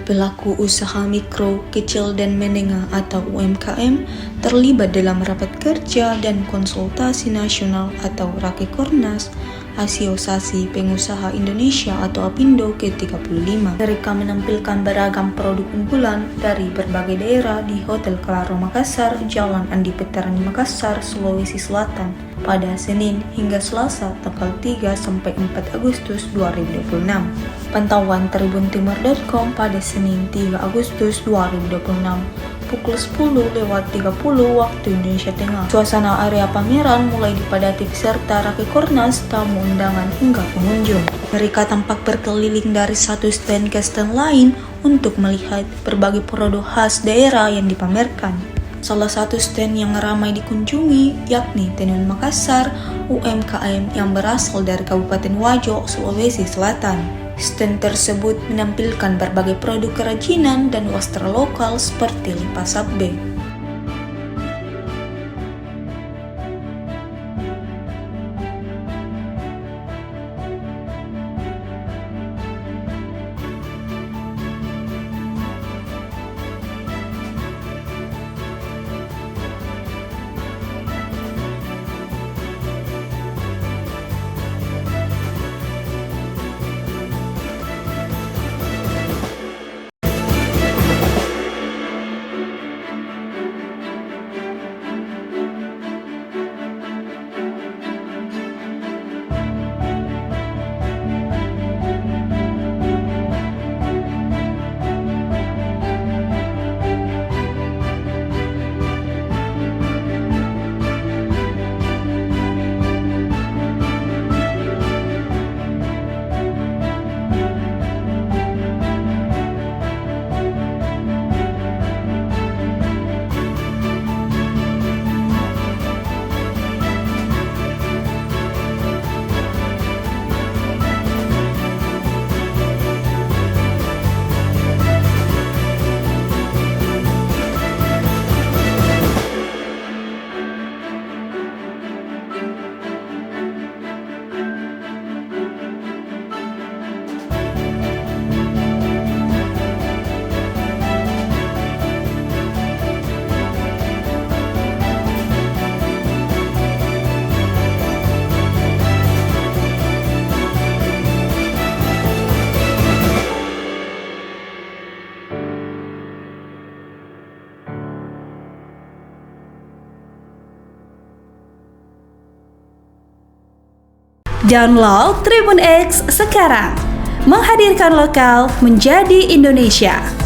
pelaku usaha mikro, kecil dan menengah atau UMKM terlibat dalam rapat kerja dan konsultasi nasional atau Rakekornas Asosiasi Pengusaha Indonesia atau APindo ke-35. Mereka menampilkan beragam produk unggulan dari berbagai daerah di Hotel Claro Makassar, Jalan Andi Petarani Makassar, Sulawesi Selatan pada Senin hingga Selasa tanggal 3 sampai 4 Agustus 2026. Pantauan tribuntimur.com pada Senin 3 Agustus 2026 pukul 10.30 waktu Indonesia Tengah. Suasana area pameran mulai dipadati peserta Rakekornas, tamu undangan hingga pengunjung. Mereka tampak berkeliling dari satu stand ke stand lain untuk melihat berbagai produk khas daerah yang dipamerkan. Salah satu stand yang ramai dikunjungi yakni Tenun Makassar, UMKM yang berasal dari Kabupaten Wajo, Sulawesi Selatan. Stand tersebut menampilkan berbagai produk kerajinan dan wastra lokal seperti lipas sabbe. Download Tribun X sekarang, menghadirkan lokal menjadi Indonesia.